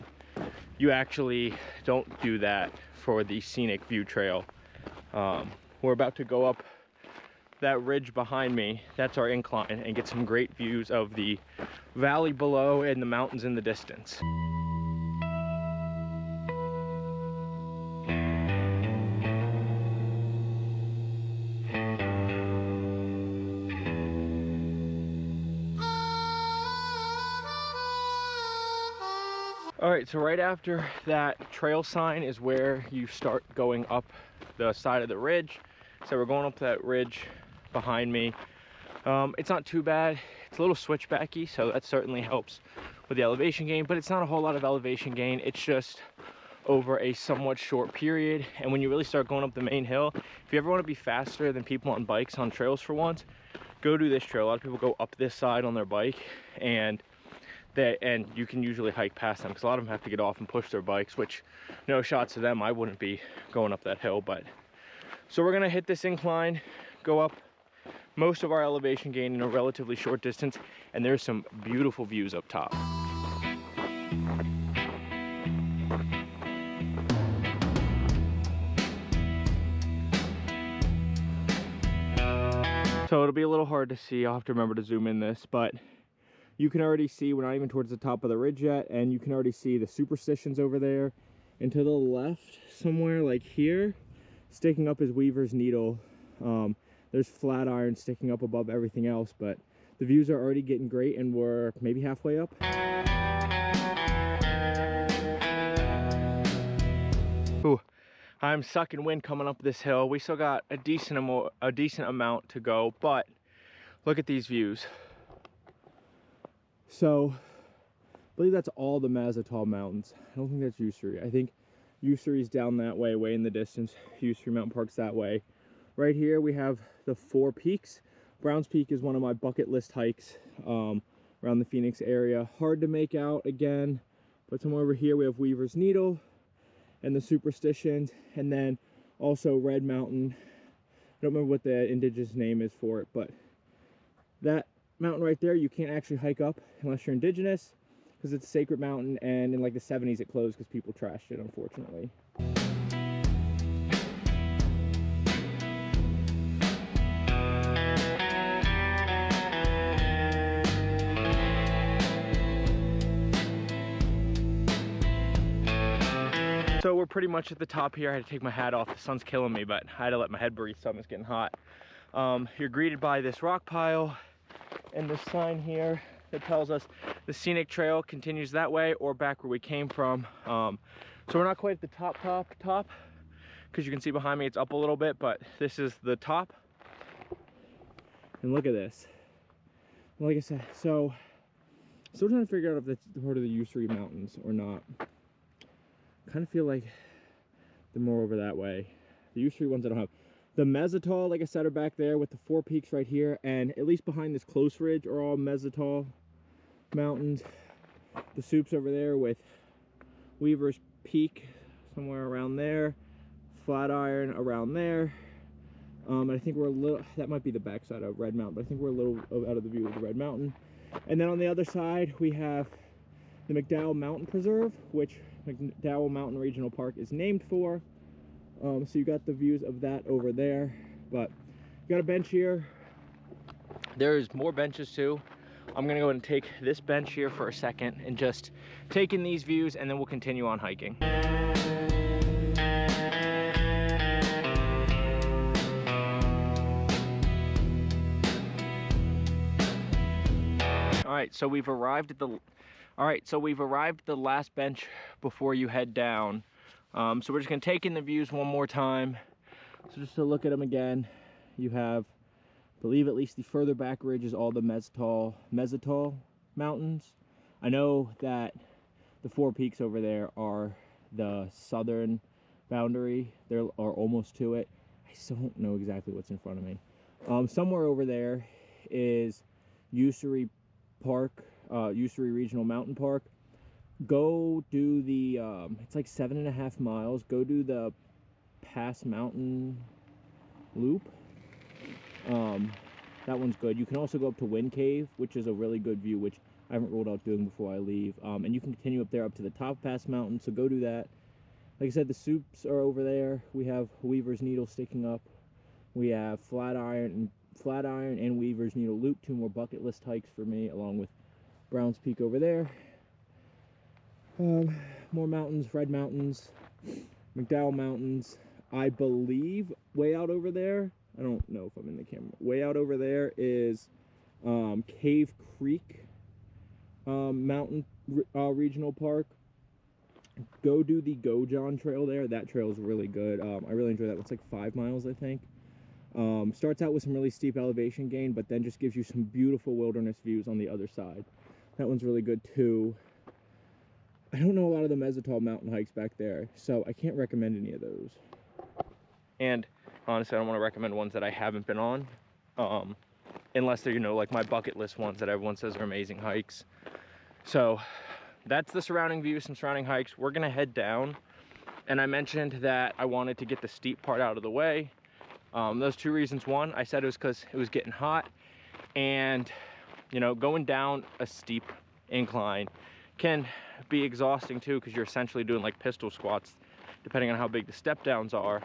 you actually don't do that for the scenic view trail. We're about to go up that ridge behind me. That's our incline, and get some great views of the valley below and the mountains in the distance. All right, so right after that trail sign is where you start going up the side of the ridge. So we're going up that ridge behind me. It's not too bad. It's a little switchbacky, so that certainly helps with the elevation gain, but it's not a whole lot of elevation gain. It's just over a somewhat short period. And when you really start going up the main hill, if you ever want to be faster than people on bikes on trails for once, go do this trail. A lot of people go up this side on their bike, and you can usually hike past them, because a lot of them have to get off and push their bikes, which, no shots to them, I wouldn't be going up that hill. But so we're gonna hit this incline, go up most of our elevation gain in a relatively short distance, and there's some beautiful views up top. So it'll be a little hard to see. I'll have to remember to zoom in this, but you can already see, we're not even towards the top of the ridge yet, and you can already see the superstitions over there. And to the left, somewhere like here, sticking up is Weaver's Needle. There's flat iron sticking up above everything else, but the views are already getting great, and we're maybe halfway up. Ooh, I'm sucking wind coming up this hill. We still got a decent amount to go, but look at these views. So I believe that's all the Mazatol Mountains. I don't think that's Usuri. I think Usuri's down that way, way in the distance. Usuri Mountain Park's that way. Right here we have the 4 peaks. Browns Peak is one of my bucket list hikes around the Phoenix area. Hard to make out again, but somewhere over here we have Weaver's Needle and the superstitions, and then also Red Mountain. I don't remember what the indigenous name is for it, but that mountain right there you can't actually hike up unless you're indigenous, because it's a sacred mountain, and in like the 70s it closed because people trashed it, unfortunately. So we're pretty much at the top here. I had to take my hat off. The sun's killing me, but I had to let my head breathe. Something's getting hot. You're greeted by this rock pile and this sign here that tells us the scenic trail continues that way or back where we came from. So we're not quite at the top, because you can see behind me it's up a little bit, but this is the top. And look at this. Like I said, so still trying to figure out if that's part of the Usuri Mountains or not. Kind of feel like they're more over that way. The Usuri ones I don't have. The Mazatol, like I said, are back there with the 4 peaks right here, and at least behind this close ridge are all Mazatol mountains. The Soups over there with Weaver's Peak somewhere around there, Flatiron around there. I think we're a little, that might be the backside of Red Mountain, but I think we're a little out of the view of the Red Mountain. And then on the other side we have the McDowell Mountain Preserve, which McDowell Mountain Regional Park is named for. So you got the views of that over there, but you got a bench here. There's more benches too. I'm gonna go and take this bench here for a second and just take in these views, and then we'll continue on hiking. All right, so we've arrived at the last bench before you head down. So we're just gonna take in the views one more time. So just to look at them again, you have, I believe at least the further back ridge is all the Mazatol Mountains. I know that the 4 peaks over there are the southern boundary. They are almost to it. I still don't know exactly what's in front of me. Somewhere over there is Usuri Park, Usuri Regional Mountain Park. Go do the, it's like 7.5 miles. Go do the Pass Mountain Loop. That one's good. You can also go up to Wind Cave, which is a really good view, which I haven't ruled out doing before I leave. And you can continue up there up to the top Pass Mountain, so go do that. Like I said, the soups are over there. We have Weaver's Needle sticking up. We have Flatiron and Weaver's Needle Loop, 2 more bucket list hikes for me, along with Browns Peak over there. More mountains, Red Mountains, McDowell Mountains. I believe way out over there, I don't know if I'm in the camera, way out over there is Cave Creek Mountain Regional Park. Go do the Go John Trail there. That trail is really good. I really enjoy that. It's like 5 miles, I think. Starts out with some really steep elevation gain, but then just gives you some beautiful wilderness views on the other side. That one's really good too. I don't know a lot of the Mesotol mountain hikes back there, so I can't recommend any of those. And honestly, I don't want to recommend ones that I haven't been on, unless they're, you know, like my bucket list ones that everyone says are amazing hikes. So that's the surrounding view, some surrounding hikes. We're gonna head down, and I mentioned that I wanted to get the steep part out of the way. Those 2 reasons. One, I said it was because it was getting hot, and you know, going down a steep incline can be exhausting too, because you're essentially doing like pistol squats depending on how big the step downs are.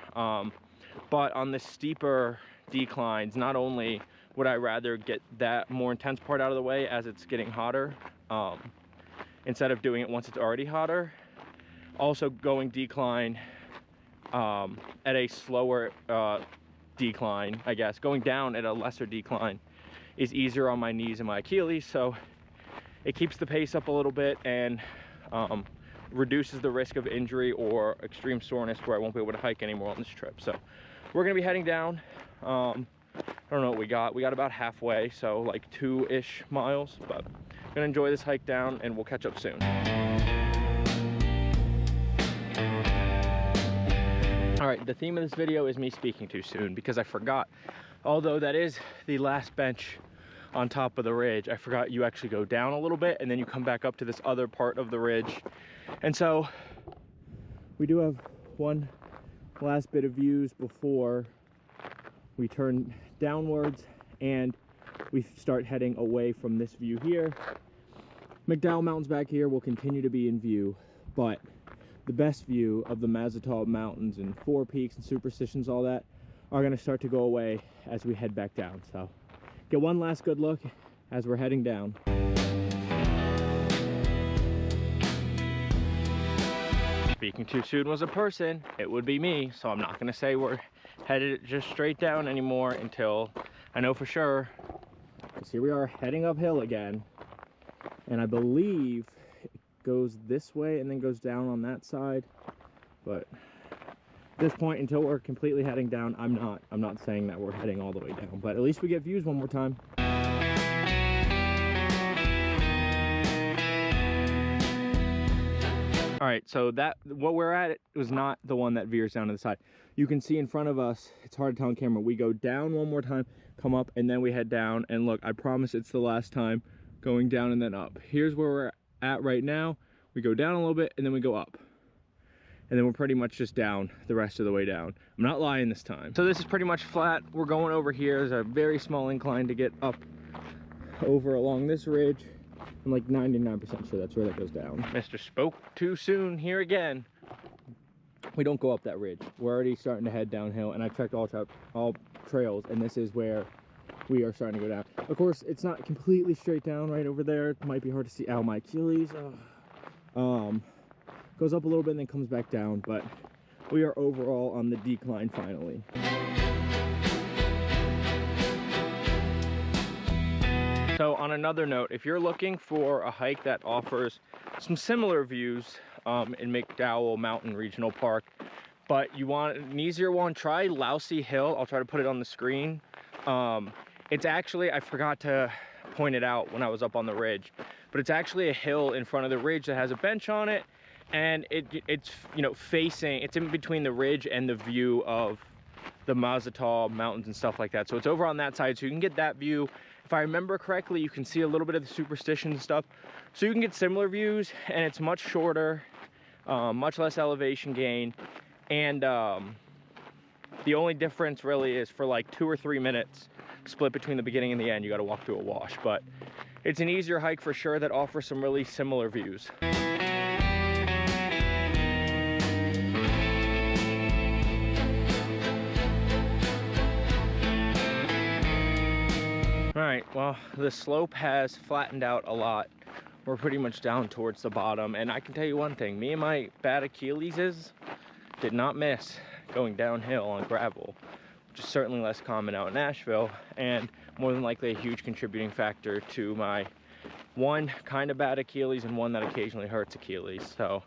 But on the steeper declines, not only would I rather get that more intense part out of the way as it's getting hotter, instead of doing it once it's already hotter, also going decline at a slower decline, I guess. Going down at a lesser decline is easier on my knees and my Achilles, so it keeps the pace up a little bit and reduces the risk of injury or extreme soreness where I won't be able to hike anymore on this trip. So we're gonna be heading down. I don't know what we got. We got about halfway, so like 2-ish miles, but I'm gonna enjoy this hike down and we'll catch up soon. All right, the theme of this video is me speaking too soon because I forgot, although that is the last bench on top of the ridge, I forgot you actually go down a little bit and then you come back up to this other part of the ridge. And so we do have one last bit of views before we turn downwards and we start heading away from this view here. McDowell Mountains back here will continue to be in view, but the best view of the Mesotol Mountains and 4 Peaks and Superstitions, all that, are going to start to go away as we head back down. So get one last good look as we're heading down. Speaking too soon was a person, it would be me, so I'm not going to say we're headed just straight down anymore until I know for sure. Because here we are heading uphill again, and I believe it goes this way and then goes down on that side, but at this point, until we're completely heading down, I'm not saying that we're heading all the way down, but at least we get views one more time. All right, so what we're at, it was not the one that veers down to the side. You can see in front of us, it's hard to tell on camera, we go down one more time, come up, and then we head down, and look, I promise it's the last time going down and then up. Here's where we're at right now. We go down a little bit, and then we go up. And then we're pretty much just down the rest of the way down. I'm not lying this time. So this is pretty much flat. We're going over here. There's a very small incline to get up over along this ridge. I'm like 99% sure that's where that goes down. Mr. Spoke too soon here again. We don't go up that ridge. We're already starting to head downhill, and I checked all trails, and this is where we are starting to go down. Of course, it's not completely straight down right over there. It might be hard to see. Ow, my Achilles. Goes up a little bit and then comes back down, but we are overall on the decline finally. So on another note, if you're looking for a hike that offers some similar views in McDowell Mountain Regional Park, but you want an easier one, try Lousy Hill. I'll try to put it on the screen. It's actually, I forgot to point it out when I was up on the ridge, but it's actually a hill in front of the ridge that has a bench on it. And it's, you know, facing, it's in between the ridge and the view of the Mesotol Mountains and stuff like that. So it's over on that side, so you can get that view. If I remember correctly, you can see a little bit of the Superstition and stuff. So you can get similar views, and it's much shorter, much less elevation gain. And the only difference really is for like 2 or 3 minutes split between the beginning and the end. You got to walk through a wash, but it's an easier hike for sure that offers some really similar views. All right, well, the slope has flattened out a lot. We're pretty much down towards the bottom, and I can tell you one thing, me and my bad Achilles did not miss going downhill on gravel, which is certainly less common out in Nashville, and more than likely a huge contributing factor to my one kind of bad Achilles and one that occasionally hurts Achilles. So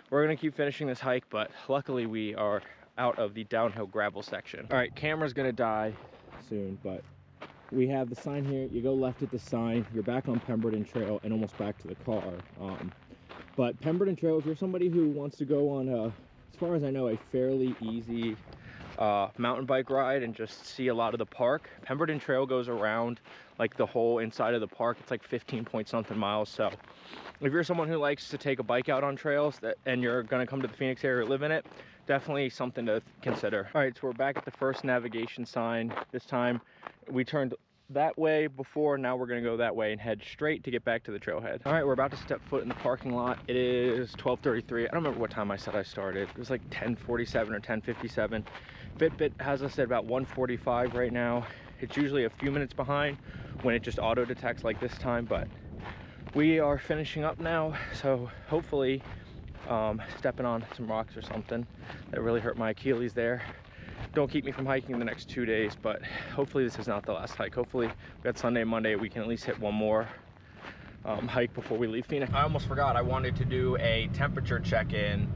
we're gonna keep finishing this hike, but luckily we are out of the downhill gravel section. All right, camera's gonna die soon, but we have the sign here. You go left at the sign, you're back on Pemberton Trail and almost back to the car. But Pemberton Trail, if you're somebody who wants to go on as far as I know, a fairly easy mountain bike ride and just see a lot of the park, Pemberton Trail goes around like the whole inside of the park. It's like 15 point something miles. So if you're someone who likes to take a bike out on trails and you're gonna come to the Phoenix area or live in it, definitely something to consider. All right, so we're back at the first navigation sign. This time we turned that way before, now we're gonna go that way and head straight to get back to the trailhead. All right, we're about to step foot in the parking lot. It is 12:33. I don't remember what time I said I started. It was like 10:47 or 10:57. Fitbit has us at about 1:45 right now. It's usually a few minutes behind when it just auto detects like this time, but we are finishing up now, so hopefully stepping on some rocks or something that really hurt my Achilles there don't keep me from hiking the next 2 days, but hopefully this is not the last hike. Hopefully we got Sunday and Monday, we can at least hit one more hike before we leave Phoenix. I almost forgot, I wanted to do a temperature check-in,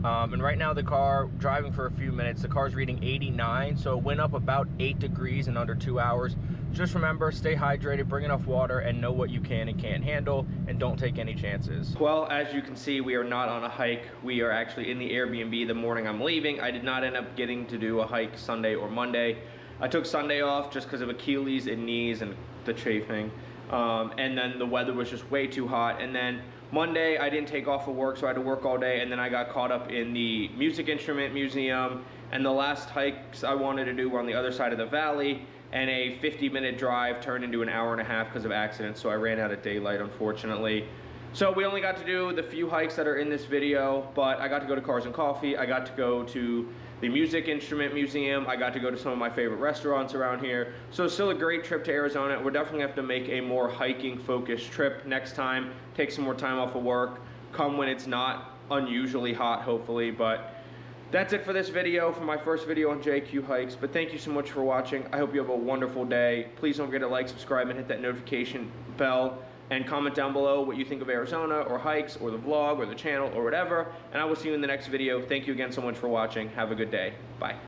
and right now the car, driving for a few minutes, the car's reading 89, so it went up about 8 degrees in under 2 hours. Just remember, stay hydrated, bring enough water, and know what you can and can't handle, and don't take any chances. Well, as you can see, we are not on a hike. We are actually in the Airbnb the morning I'm leaving. I did not end up getting to do a hike Sunday or Monday. I took Sunday off just because of Achilles and knees and the chafing. And then the weather was just way too hot. And then Monday, I didn't take off of work, so I had to work all day, and then I got caught up in the music instrument museum, and the last hikes I wanted to do were on the other side of the valley, and a 50-minute drive turned into an hour and a half because of accidents, so I ran out of daylight, unfortunately. So we only got to do the few hikes that are in this video, but I got to go to Cars and Coffee, I got to go to the Music Instrument Museum, I got to go to some of my favorite restaurants around here. So it's still a great trip to Arizona. We're definitely gonna have to make a more hiking focused trip next time, take some more time off of work, come when it's not unusually hot, hopefully. But that's it for this video, for my first video on JQ hikes. But thank you so much for watching. I hope you have a wonderful day. Please don't forget to like, subscribe, and hit that notification bell. And comment down below what you think of Arizona, or hikes, or the vlog, or the channel, or whatever. And I will see you in the next video. Thank you again so much for watching. Have a good day. Bye.